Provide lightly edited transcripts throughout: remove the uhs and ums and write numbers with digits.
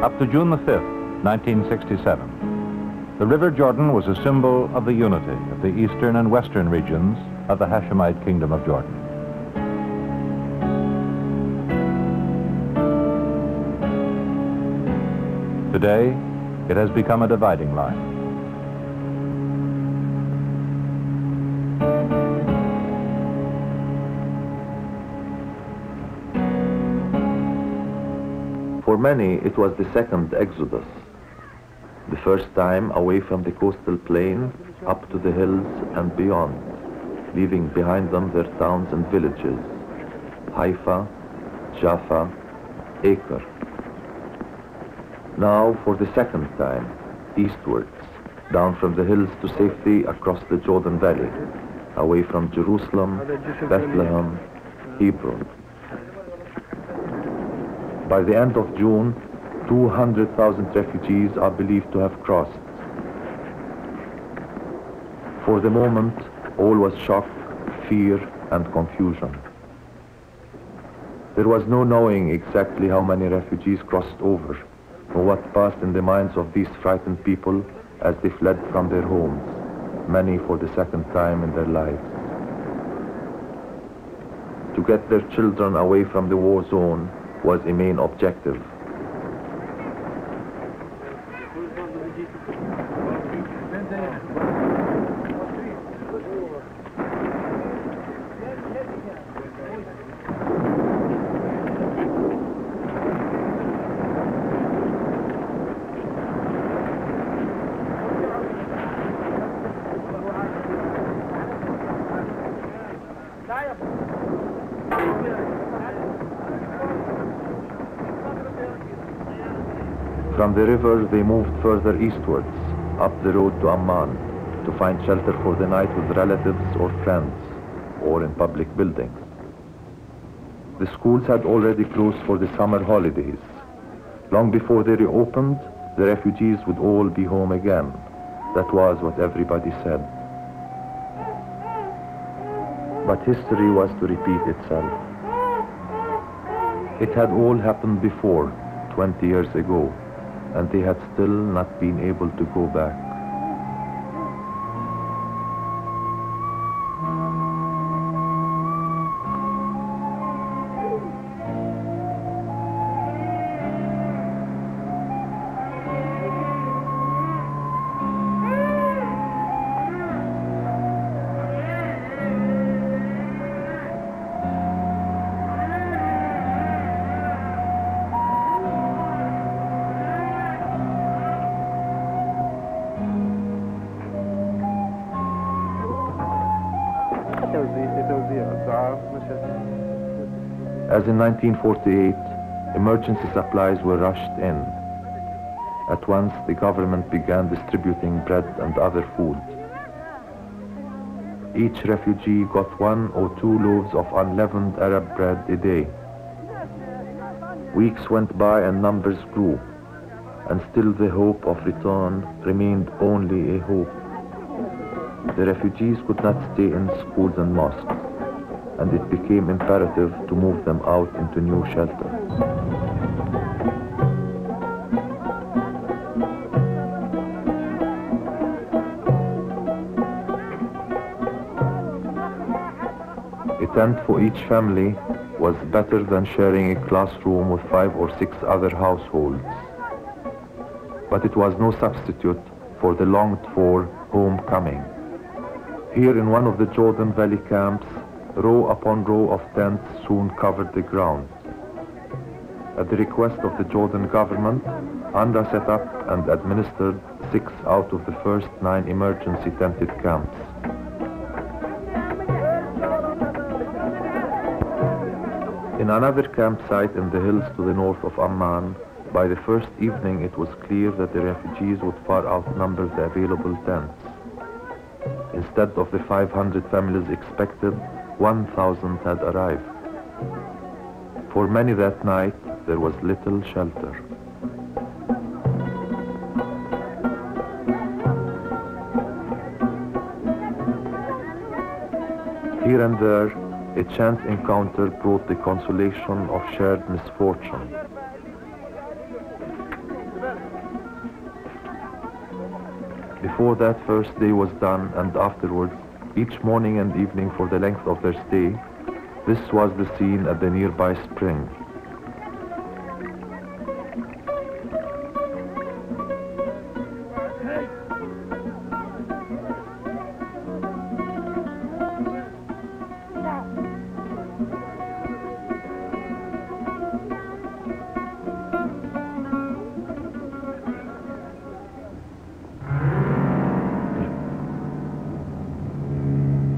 Up to June the 5th, 1967, the River Jordan was a symbol of the unity of the eastern and western regions of the Hashemite Kingdom of Jordan. Today, it has become a dividing line. For many, it was the second exodus, the first time away from the coastal plain up to the hills and beyond, leaving behind them their towns and villages, Haifa, Jaffa, Acre. Now, for the second time, eastwards, down from the hills to safety across the Jordan Valley, away from Jerusalem, Bethlehem, Hebron. By the end of June, 200,000 refugees are believed to have crossed. For the moment, all was shock, fear, and confusion. There was no knowing exactly how many refugees crossed over, or what passed in the minds of these frightened people as they fled from their homes, many for the second time in their lives. To get their children away from the war zone was a main objective. From the river, they moved further eastwards, up the road to Amman, to find shelter for the night with relatives or friends, or in public buildings. The schools had already closed for the summer holidays. Long before they reopened, the refugees would all be home again. That was what everybody said. But history was to repeat itself. It had all happened before, 20 years ago, and they had still not been able to go back. As in 1948, emergency supplies were rushed in. At once, the government began distributing bread and other food. Each refugee got 1 or 2 loaves of unleavened Arab bread a day. Weeks went by and numbers grew, and still the hope of return remained only a hope. The refugees could not stay in schools and mosques, and it became imperative to move them out into new shelters. A tent for each family was better than sharing a classroom with 5 or 6 other households. But it was no substitute for the longed-for homecoming. Here in one of the Jordan Valley camps, row upon row of tents soon covered the ground. At the request of the Jordan government, UNRWA set up and administered 6 out of the first 9 emergency tented camps. In another campsite in the hills to the north of Amman, by the first evening it was clear that the refugees would far outnumber the available tents. Instead of the 500 families expected, 1,000 had arrived. For many that night, there was little shelter. Here and there, a chance encounter brought the consolation of shared misfortune. Before that first day was done, and afterwards, each morning and evening for the length of their stay, this was the scene at the nearby spring.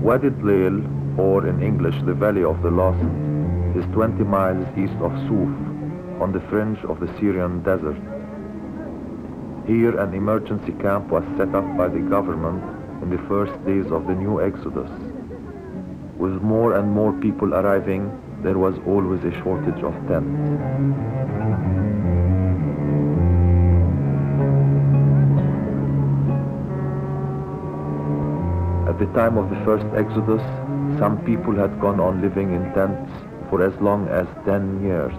Wadi Dlail, or in English the Valley of the Lost, is 20 miles east of Souf, on the fringe of the Syrian desert. Here an emergency camp was set up by the government in the first days of the new exodus. With more and more people arriving, there was always a shortage of tents. At the time of the first exodus, some people had gone on living in tents for as long as 10 years.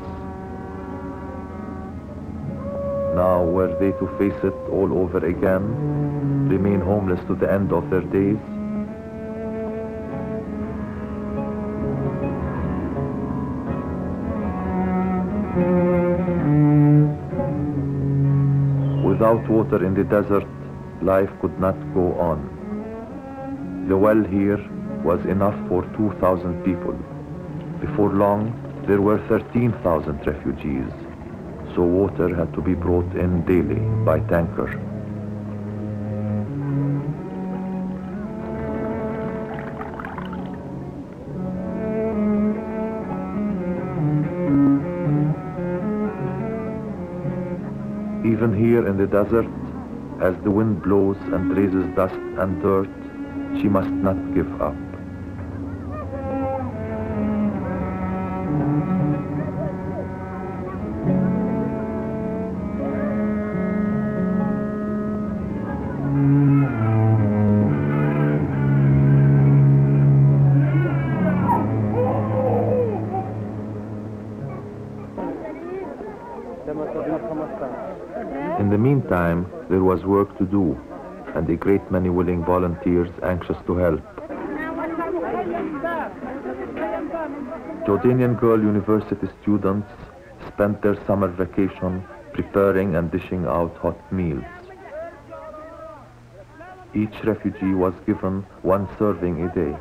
Now were they to face it all over again, remain homeless to the end of their days? Without water in the desert, life could not go on. The well here was enough for 2,000 people. Before long, there were 13,000 refugees, so water had to be brought in daily by tanker. Even here in the desert, as the wind blows and raises dust and dirt, she must not give up. In the meantime, there was work to do, and a great many willing volunteers anxious to help. Jordanian girl university students spent their summer vacation preparing and dishing out hot meals. Each refugee was given 1 serving a day.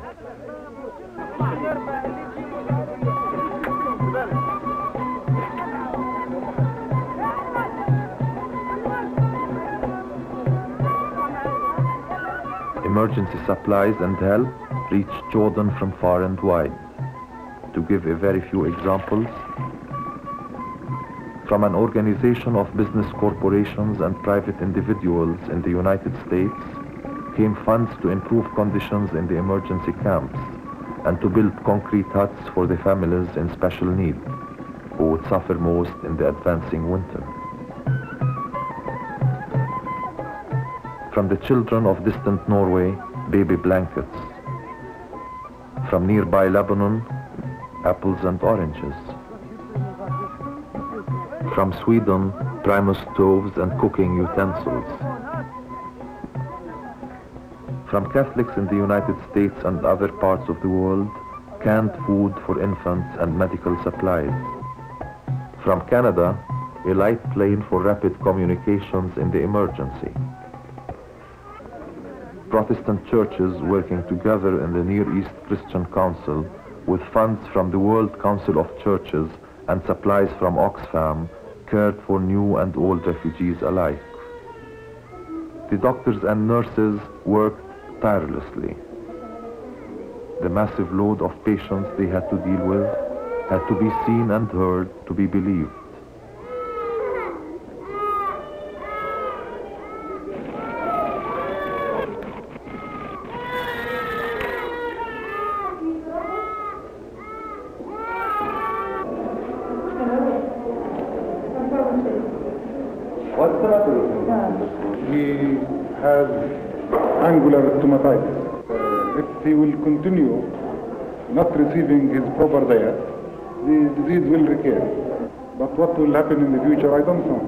Emergency supplies and help reached Jordan from far and wide. To give a very few examples, from an organization of business corporations and private individuals in the United States came funds to improve conditions in the emergency camps and to build concrete huts for the families in special need, who would suffer most in the advancing winter. From the children of distant Norway, baby blankets. From nearby Lebanon, apples and oranges. From Sweden, Primus stoves and cooking utensils. From Catholics in the United States and other parts of the world, canned food for infants and medical supplies. From Canada, a light plane for rapid communications in the emergency. Protestant churches working together in the Near East Christian Council with funds from the World Council of Churches and supplies from Oxfam cared for new and old refugees alike. The doctors and nurses worked tirelessly. The massive load of patients they had to deal with had to be seen and heard to be believed. He has angular stomatitis. If he will continue not receiving his proper diet, the disease will recur. But what will happen in the future, I don't know.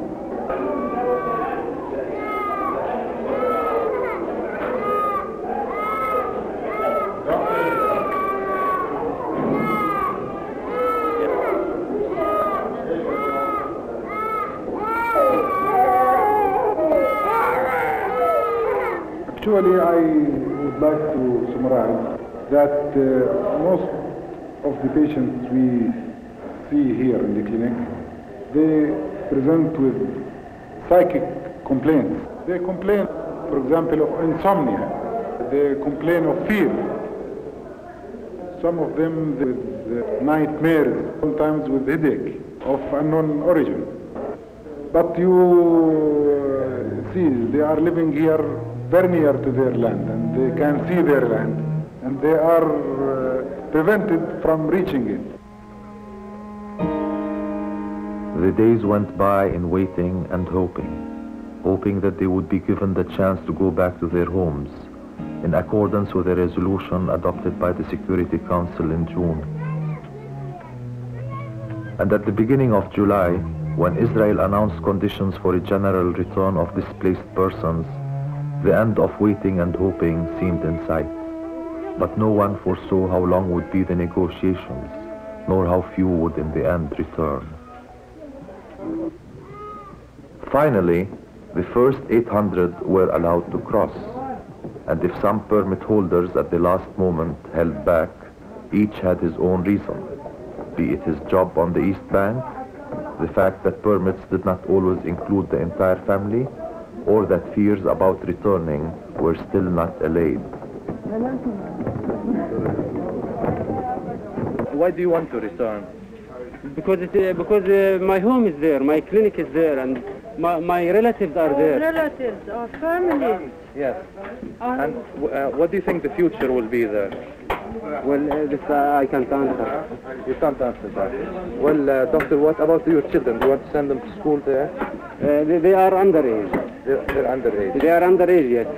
Usually, I would like to summarize that most of the patients we see here in the clinic, they present with psychic complaints. They complain, for example, of insomnia. They complain of fear. Some of them with nightmares, sometimes with headache of unknown origin. But you see, they are living here very near to their land, and they can see their land, and they are prevented from reaching it. The days went by in waiting and hoping that they would be given the chance to go back to their homes, in accordance with a resolution adopted by the Security Council in June. And at the beginning of July, when Israel announced conditions for a general return of displaced persons, the end of waiting and hoping seemed in sight. But no one foresaw how long would be the negotiations, nor how few would in the end return. Finally, the first 800 were allowed to cross, and if some permit holders at the last moment held back, each had his own reason, be it his job on the East Bank, the fact that permits did not always include the entire family, or that fears about returning were still not allayed. Why do you want to return? Because my home is there, my clinic is there, and my relatives are there. Relatives, our family. Yes. And what do you think the future will be there? Well, this I can't answer. You can't answer that. Well, doctor, what about your children? Do you want to send them to school there? They are underage. They're underage. They are underage, yes.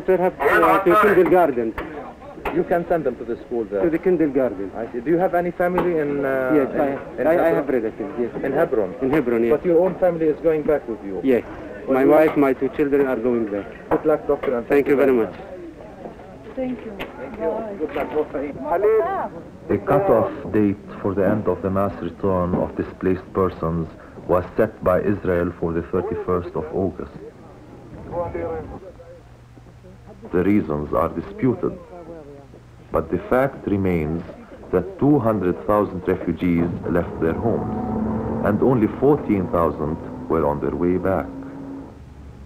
Perhaps to kindergarten. You can send them to the school there? To the kindergarten. I see. Do you have any family in... yes, I have relatives, yes. In Hebron? In Hebron, yes. But your own family is going back with you? Yes. My wife, my 2 children are going back. Good luck, doctor. And thank you very much. Thank you. Good luck. A cut-off date for the end of the mass return of displaced persons was set by Israel for the 31st of August. The reasons are disputed, but the fact remains that 200,000 refugees left their homes, and only 14,000 were on their way back.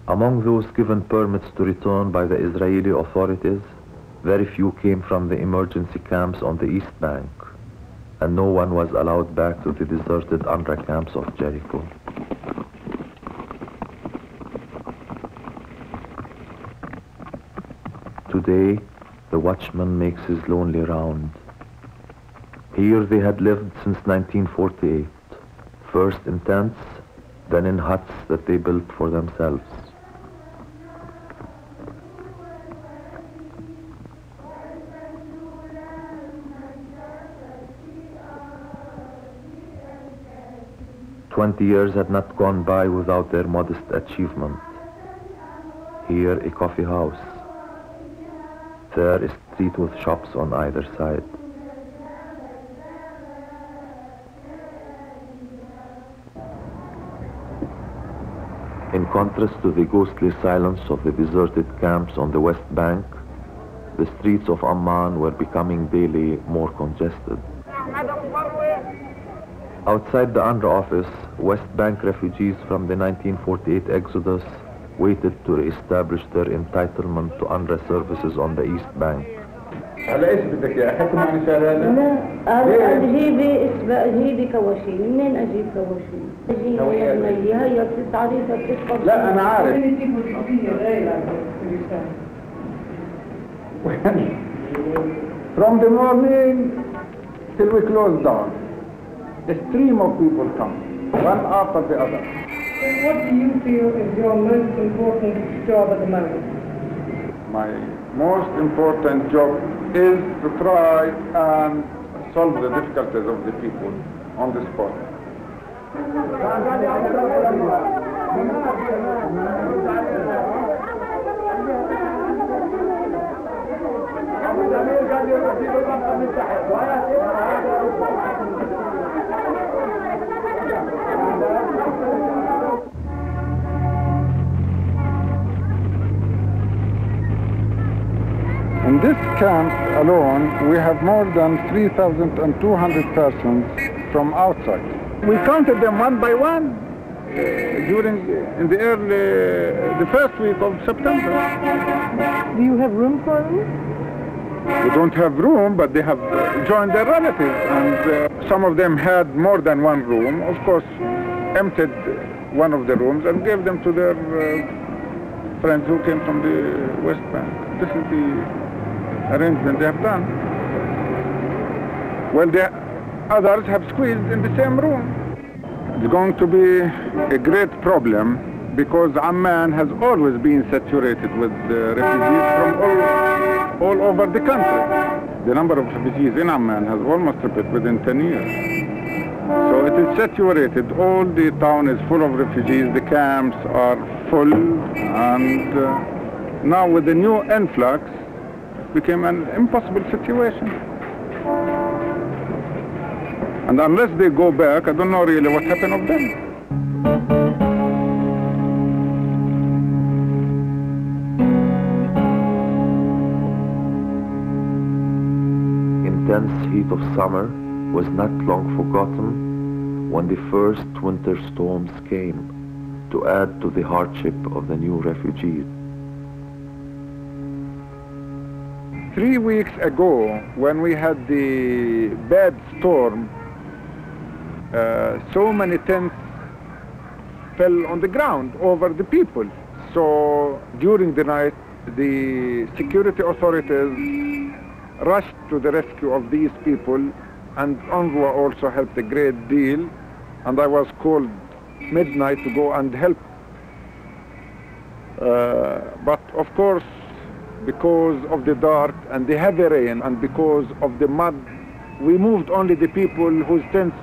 Among those given permits to return by the Israeli authorities, very few came from the emergency camps on the East Bank, and no one was allowed back to the deserted UNRWA camps of Jericho. Today, the watchman makes his lonely round. Here they had lived since 1948, first in tents, then in huts that they built for themselves. "20 years had not gone by without their modest achievement. Here a coffee house. There a street with shops on either side. In contrast to the ghostly silence of the deserted camps on the West Bank, the streets of Amman were becoming daily more congested. Outside the UNRWA office, West Bank refugees from the 1948 exodus waited to re-establish their entitlement to UNRWA services on the East Bank. لا أجيبي كواشين منين أجيب كواشين؟ أجيبي يا بنية هي عريضة بتشرب. لا أنا عارف. From the morning till we close down, a stream of people come, one after the other. What do you feel is your most important job at the moment? My most important job is to try and solve the difficulties of the people on the spot. this camp alone, we have more than 3,200 persons from outside. We counted them one by one in the first week of September. Do you have room for them? We don't have room, but they have joined their relatives, and some of them had more than one room. Of course, emptied one of the rooms and gave them to their friends who came from the West Bank. This is the arrangement they have done. Well, the others have squeezed in the same room. It's going to be a great problem because Amman has always been saturated with refugees from all over the country. The number of refugees in Amman has almost tripled within 10 years. So it is saturated. All the town is full of refugees. The camps are full, and now with the new influx, became an impossible situation. And unless they go back, I don't know really what happened of them. Intense heat of summer was not long forgotten when the first winter storms came to add to the hardship of the new refugees. 3 weeks ago, when we had the bad storm, so many tents fell on the ground over the people. So during the night, the security authorities rushed to the rescue of these people, and UNRWA also helped a great deal, and I was called midnight to go and help. But of course, because of the dark and the heavy rain and because of the mud, we moved only the people whose tents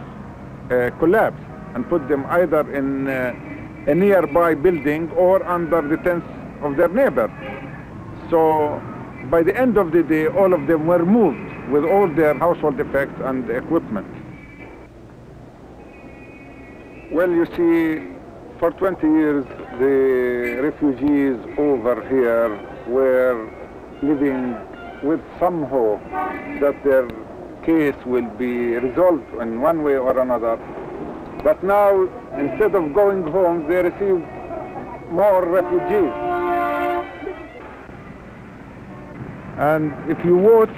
collapsed and put them either in a nearby building or under the tents of their neighbor. So by the end of the day, all of them were moved with all their household effects and equipment. Well, you see, for 20 years, the refugees over here were living with some hope that their case will be resolved in one way or another. But now, instead of going home, they receive more refugees. And if you watch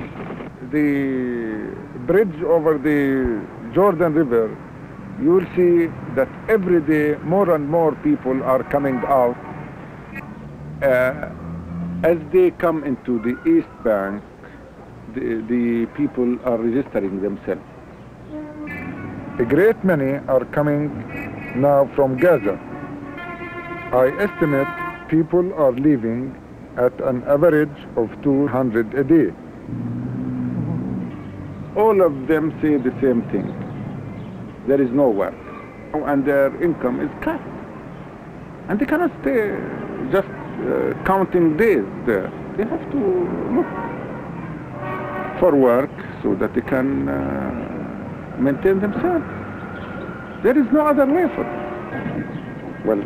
the bridge over the Jordan River, you will see that every day more and more people are coming out. As they come into the East Bank, the people are registering themselves. A great many are coming now from Gaza. I estimate people are leaving at an average of 200 a day. All of them say the same thing. There is no work, and their income is cut. And they cannot stay just counting days there. They have to look for work so that they can maintain themselves. There is no other way for them. Well,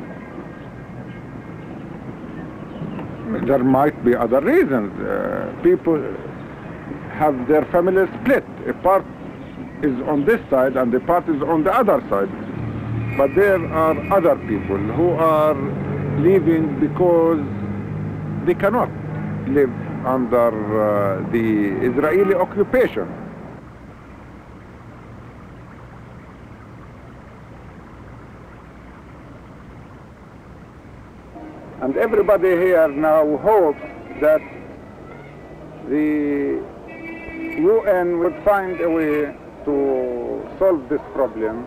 there might be other reasons. People have their families split. A part is on this side and the part is on the other side. But there are other people who are leaving because they cannot live under the Israeli occupation. And everybody here now hopes that the UN would find a way to solve this problem.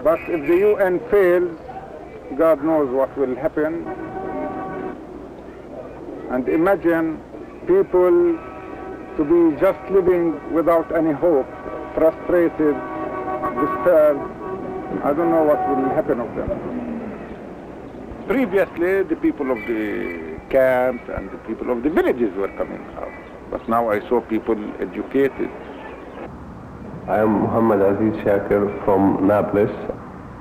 But if the UN fails, God knows what will happen. And imagine people to be just living without any hope, frustrated, disturbed. I don't know what will happen of them. Previously, the people of the camps and the people of the villages were coming out. But now I saw people educated. I am Muhammad Aziz Shakir from Nablus.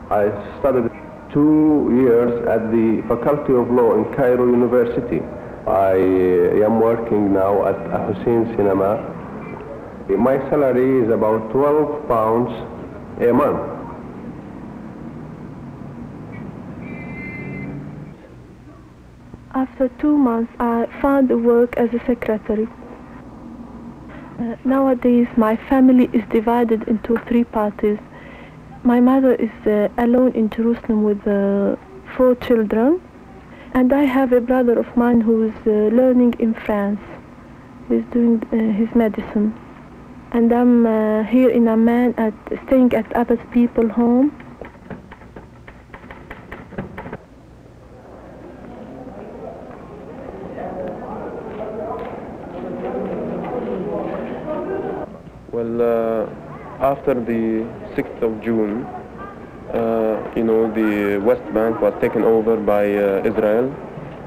I studied 2 years at the Faculty of Law in Cairo University. I am working now at a Hissen cinema. My salary is about 12 pounds a month. After 2 months, I found work as a secretary. Nowadays, my family is divided into 3 parties. My mother is alone in Jerusalem with 4 children, and I have a brother of mine who is learning in France. He's doing his medicine. And I'm here in Amman, staying at Abbas People Home. Well, after the 6th of June, the West Bank was taken over by Israel,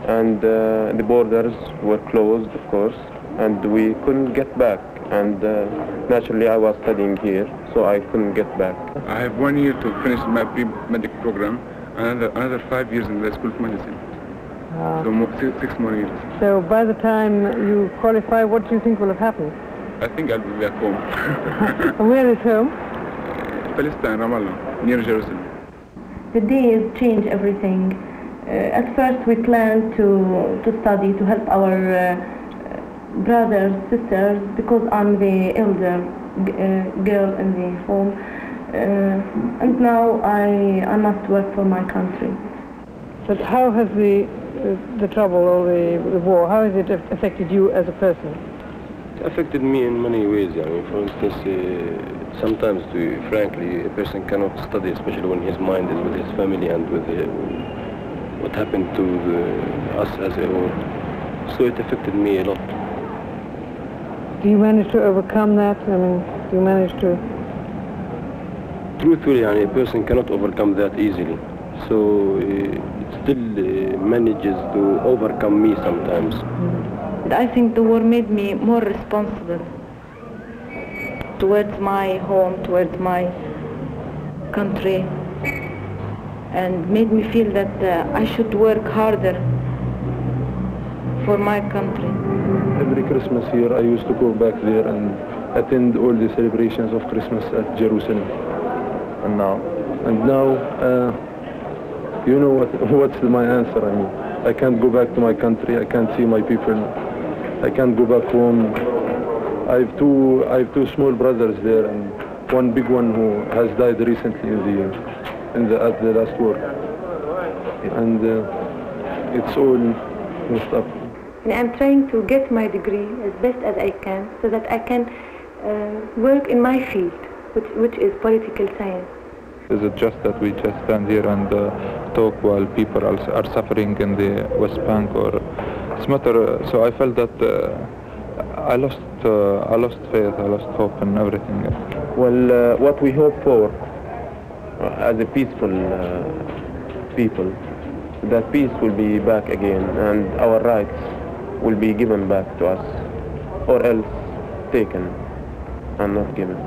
and the borders were closed, of course, and we couldn't get back. And naturally, I was studying here, so I couldn't get back. I have 1 year to finish my pre-medic program, and another 5 years in the School of Medicine. So 6 more years. So by the time you qualify, what do you think will have happened? I think I'll be back home. And where is home? Palestine, Ramallah, near Jerusalem. The days change everything. At first we planned to study, to help our brothers, sisters, because I'm the elder girl in the home. And now I must work for my country. But how has the trouble or the war, how has it affected you as a person? It affected me in many ways. For instance, sometimes, frankly, a person cannot study, especially when his mind is with his family and with what happened to us as a whole. So it affected me a lot. Do you manage to overcome that? I mean, do you manage to? Truthfully, a person cannot overcome that easily. So it still manages to overcome me sometimes. I think the war made me more responsible towards my home, towards my country, and made me feel that I should work harder for my country. Every Christmas here I used to go back there and attend all the celebrations of Christmas at Jerusalem. And now? And now, you know what's my answer? I mean, I can't go back to my country, I can't see my people, I can't go back home. I have two small brothers there, and one big one who has died recently at the last war. And it's all messed up. I'm trying to get my degree as best as I can, so that I can work in my field, which is political science. Is it just that we just stand here and talk while people are suffering in the West Bank, or it's matter? So I felt that I lost faith, I lost hope in everything. Well, what we hope for as a peaceful people, that peace will be back again and our rights will be given back to us, or else taken and not given.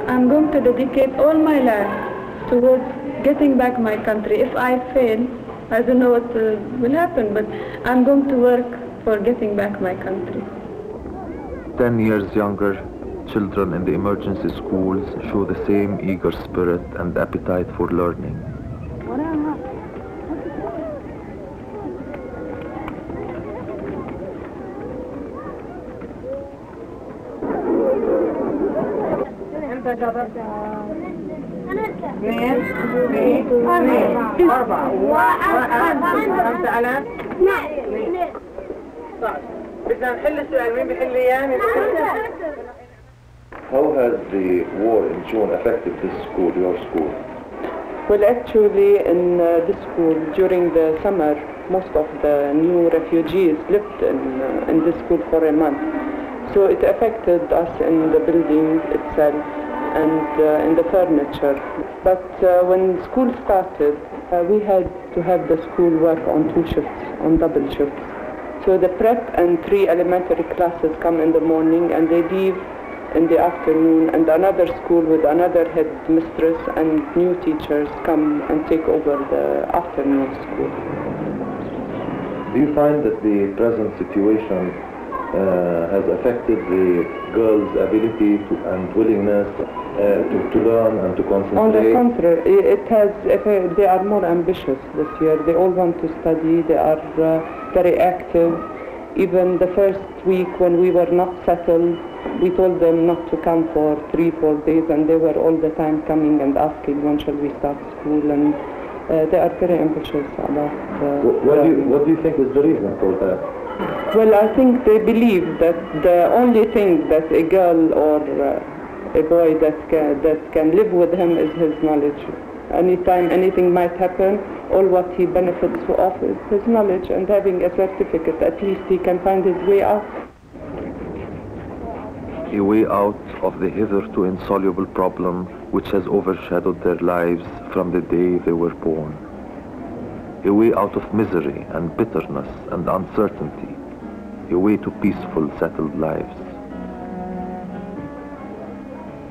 I'm going to dedicate all my life towards getting back my country. If I fail, I don't know what will happen, but I'm going to work for getting back my country. 10 years younger children in the emergency schools show the same eager spirit and appetite for learning. How has the war in June affected this school, your school? Well, actually, in this school, during the summer, most of the new refugees lived in this school for a month. So it affected us in the building itself and in the furniture. But when school started, we had to have the school work on 2 shifts, on double shifts. So the prep and 3 elementary classes come in the morning and they leave in the afternoon, and another school with another head mistress and new teachers come and take over the afternoon school. Do you find that the present situation has affected the girls' ability and willingness to learn and to concentrate? On the contrary, it has. They are more ambitious this year. They all want to study. They are very active. Even the first week when we were not settled, we told them not to come for 3-4 days, and they were all the time coming and asking when shall we start school, and they are very ambitious about what do you think is the reason for that? Well, I think they believe that the only thing that a girl or a boy that can live with him is his knowledge. Anytime anything might happen, all what he benefits of is his knowledge, and having a certificate, at least he can find his way out. A way out of the hitherto insoluble problem which has overshadowed their lives from the day they were born. A way out of misery and bitterness and uncertainty. A way to peaceful, settled lives.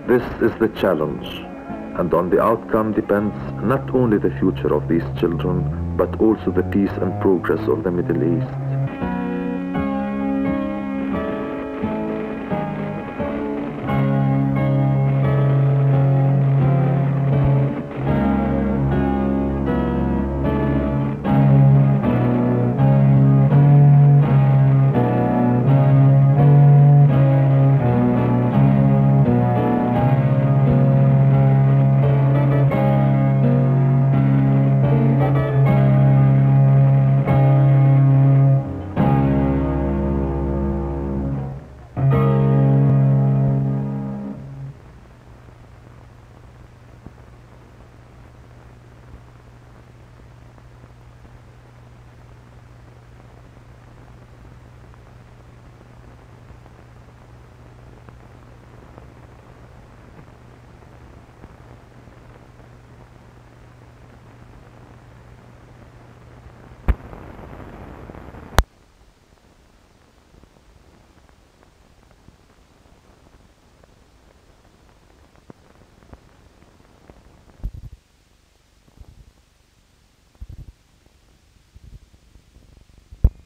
This is the challenge, and on the outcome depends not only the future of these children, but also the peace and progress of the Middle East.